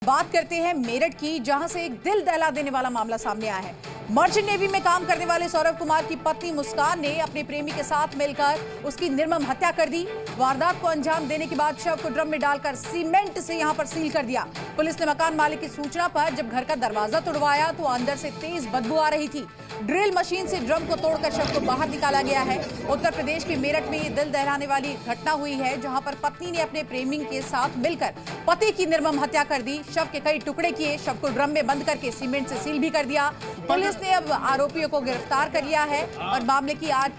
बात करते हैं मेरठ की, जहां से एक दिल दहला देने वाला मामला सामने आया है। मर्चेंट नेवी में काम करने वाले सौरभ कुमार की पत्नी मुस्कान ने अपने प्रेमी के साथ मिलकर उसकी निर्मम हत्या कर दी। वारदात को अंजाम देने के बाद शव को ड्रम में डालकर सीमेंट से यहां पर सील कर दिया। पुलिस ने मकान मालिक की सूचना पर जब घर का दरवाजा तोड़वाया तो अंदर से तेज बदबू आ रही थी। ड्रिल मशीन से ड्रम को तोड़कर शव को बाहर निकाला गया है। उत्तर प्रदेश के मेरठ में ये दिल दहलाने वाली घटना हुई है, जहां पर पत्नी ने अपने प्रेमी के साथ मिलकर पति की निर्मम हत्या कर दी। शव के कई टुकड़े किए, शव को ड्रम में बंद करके सीमेंट से सील भी कर दिया। पुलिस ने अब आरोपियों को गिरफ्तार कर लिया है और मामले की आज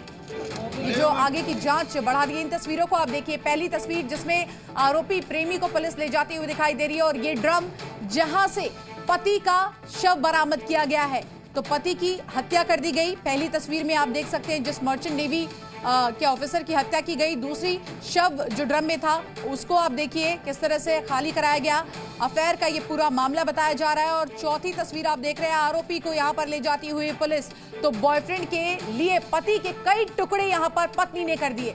जो आगे की जांच बढ़ा दी है। इन तस्वीरों को आप देखिए। पहली तस्वीर जिसमें आरोपी प्रेमी को पुलिस ले जाती हुई दिखाई दे रही है और ये ड्रम जहां से पति का शव बरामद किया गया है, तो पति की हत्या कर दी गई। पहली तस्वीर में आप देख सकते हैं जिस मर्चेंट नेवी के ऑफिसर की हत्या की गई। दूसरी शव जो ड्रम में था उसको आप देखिए किस तरह से खाली कराया गया। अफेयर का ये पूरा मामला बताया जा रहा है। और चौथी तस्वीर आप देख रहे हैं, आरोपी को यहां पर ले जाती हुई पुलिस। तो बॉयफ्रेंड के लिए पति के कई टुकड़े यहां पर पत्नी ने कर दिए।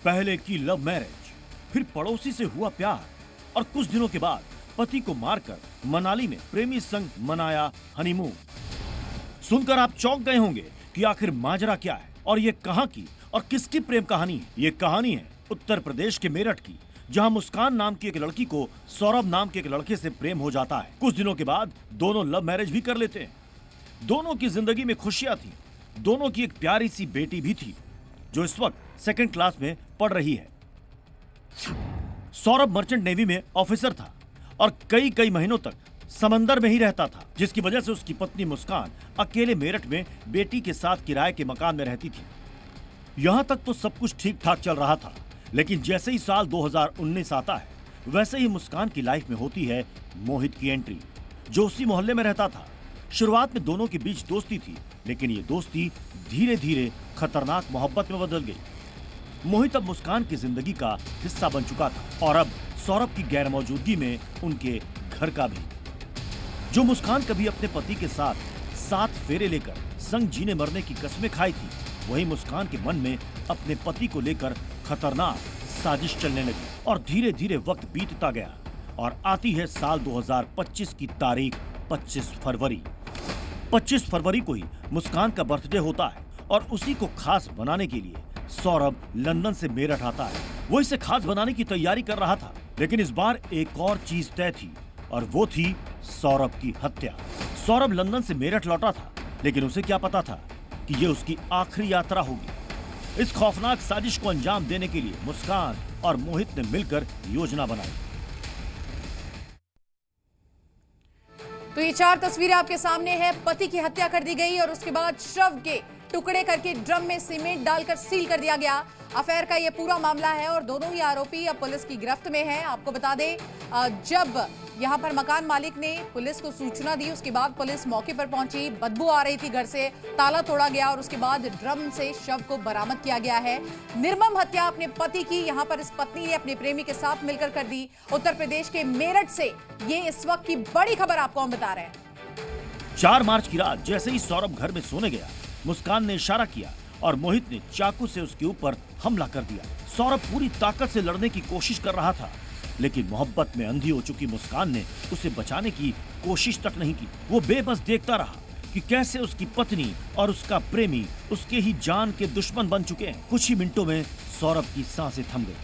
पहले की लव मैरिज, फिर पड़ोसी से हुआ प्यार और कुछ दिनों के बाद पति को मारकर मनाली में प्रेमी संग मनाया हनीमून। सुनकर आप चौंक गए होंगे कि आखिर माजरा क्या है और ये कहां की और किसकी प्रेम कहानी है। ये कहानी है उत्तर प्रदेश के मेरठ की, जहां मुस्कान नाम की एक लड़की को सौरभ नाम के एक लड़के से प्रेम हो जाता है। कुछ दिनों के बाद दोनों लव मैरिज भी कर लेते हैं। दोनों की जिंदगी में खुशियां थी। दोनों की एक प्यारी सी बेटी भी थी जो इस वक्त सेकंड क्लास में पढ़ रही है। सौरभ मर्चेंट नेवी में ऑफिसर था और कई महीनों तक समंदर में ही रहता था, जिसकी वजह से उसकी पत्नी मुस्कान अकेले मेरठ में बेटी के साथ किराए के मकान में रहती थी। यहां तक तो सब कुछ ठीक ठाक चल रहा था, लेकिन जैसे ही साल 2019 आता है, वैसे ही मुस्कान की लाइफ में होती है मोहित की एंट्री, जो उसी मोहल्ले में रहता था। शुरुआत में दोनों के बीच दोस्ती थी, लेकिन ये दोस्ती धीरे धीरे खतरनाक मोहब्बत में बदल गई। मोहित अब मुस्कान की जिंदगी का हिस्सा बन चुका था और अब सौरभ की गैर मौजूदगी में उनके घर का भी। जो मुस्कान कभी अपने पति के साथ 7 फेरे लेकर संग जीने मरने की कस्में खाई थी, वही मुस्कान के मन में अपने पति को लेकर खतरनाक साजिश चलने लगी। और धीरे धीरे वक्त बीतता गया और आती है साल 2025 की तारीख 25 फरवरी। 25 फरवरी को ही मुस्कान का बर्थडे होता है और उसी को खास बनाने के लिए सौरभ लंदन से मेरठ आता है। वो इसे खास बनाने की तैयारी कर रहा था, लेकिन इस बार एक और चीज तय थी और वो थी सौरभ की हत्या। सौरभ लंदन से मेरठ लौटा था, लेकिन उसे क्या पता था कि ये उसकी आखिरी यात्रा होगी। इस खौफनाक साजिश को अंजाम देने के लिए मुस्कान और मोहित ने मिलकर योजना बनाई। तो ये 4 तस्वीरें आपके सामने है। पति की हत्या कर दी गई और उसके बाद शव के टुकड़े करके ड्रम में सीमेंट डालकर सील कर दिया गया। अफेयर का ये पूरा मामला है और दोनों ही आरोपी अब पुलिस की गिरफ्त में हैं। आपको बता दें, जब यहां पर मकान मालिक ने पुलिस को सूचना दी, उसके बाद पुलिस मौके पर पहुंची। बदबू आ रही थी घर से, ताला तोड़ा गया और उसके बाद ड्रम से शव को बरामद किया गया है। निर्मम हत्या अपने पति की यहां पर इस पत्नी ने अपने प्रेमी के साथ मिलकर कर दी। उत्तर प्रदेश के मेरठ से ये इस वक्त की बड़ी खबर आपको हम बता रहे हैं। 4 मार्च की रात जैसे ही सौरभ घर में सोने गया, मुस्कान ने इशारा किया और मोहित ने चाकू से उसके ऊपर हमला कर दिया। सौरभ पूरी ताकत से लड़ने की कोशिश कर रहा था, लेकिन मोहब्बत में अंधी हो चुकी मुस्कान ने उसे बचाने की कोशिश तक नहीं की। वो बेबस देखता रहा कि कैसे उसकी पत्नी और उसका प्रेमी उसके ही जान के दुश्मन बन चुके हैं। कुछ ही मिनटों में सौरभ की सांसें थम गई।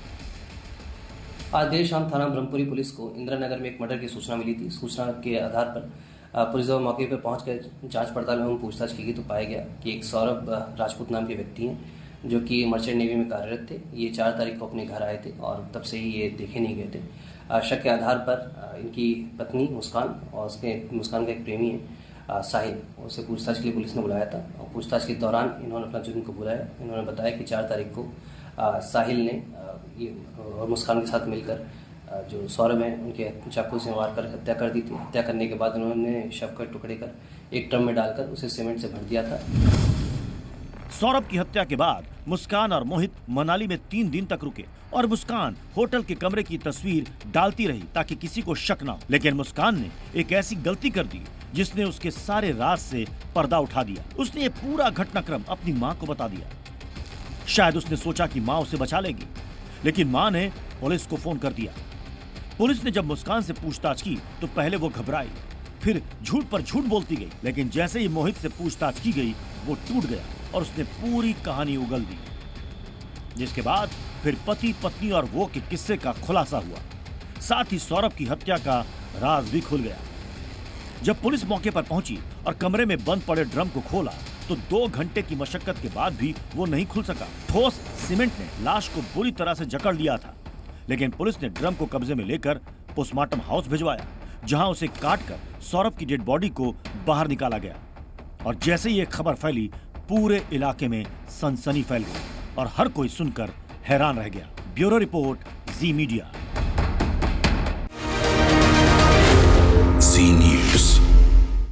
आज देर शाम थाना ब्रह्मपुरी पुलिस को इंदिरा नगर में एक मर्डर की सूचना मिली थी। सूचना के आधार पर पुलिस जब मौके पर पहुंचकर जांच पड़ताल एवं पूछताछ की गई तो पाया गया कि एक सौरभ राजपूत नाम के व्यक्ति हैं, जो कि मर्चेंट नेवी में कार्यरत थे। ये 4 तारीख को अपने घर आए थे और तब से ही ये देखे नहीं गए थे। शक के आधार पर इनकी पत्नी मुस्कान और मुस्कान का एक प्रेमी है साहिल, उसे पूछताछ के लिए पुलिस ने बुलाया था। और पूछताछ के दौरान इन्होंने अपना जुर्म को बुलाया। इन्होंने बताया कि 4 तारीख को साहिल ने और मुस्कान के साथ मिलकर जो सौरभ हैं उनके चाकू से मार कर हत्या कर दी थी। हत्या करने के बाद उन्होंने शव के टुकड़े कर एक ड्रम में डालकर उसे सीमेंट से भर दिया था। सौरभ की हत्या के बाद मुस्कान और मोहित मनाली में 3 दिन तक रुके और मुस्कान होटल के कमरे की तस्वीर डालती रही ताकि किसी को शक ना हो। लेकिन मुस्कान ने एक ऐसी गलती कर दी जिसने उसके सारे राज से पर्दा उठा दिया। उसने ये पूरा घटनाक्रम अपनी मां को बता दिया। शायद उसने सोचा कि मां उसे बचा लेगी, लेकिन मां ने पुलिस को फोन कर दिया। पुलिस ने जब मुस्कान से पूछताछ की तो पहले वो घबराई, फिर झूठ पर झूठ बोलती गई, लेकिन जैसे ही मोहित से पूछताछ की गई वो टूट गया और उसने पूरी कहानी उगल दी। जिसके बाद फिर पति पत्नी और वो के किस्से का खुलासा हुआ, साथ ही सौरभ की हत्या का राज भी खुल गया। जब पुलिस मौके पर पहुंची और कमरे में बंद पड़े ड्रम को खोला तो 2 घंटे की मशक्कत के बाद भी वो नहीं खुल सका। ठोस सीमेंट ने लाश को बुरी तरह से जकड़ लिया था, लेकिन पुलिस ने ड्रम को कब्जे में लेकर पोस्टमार्टम हाउस भिजवाया, जहां उसे काटकर सौरभ की डेड बॉडी को बाहर निकाला गया। और जैसे ही ये खबर फैली, पूरे इलाके में सनसनी फैल गई और हर कोई सुनकर हैरान रह गया। ब्यूरो रिपोर्ट, जी मीडिया।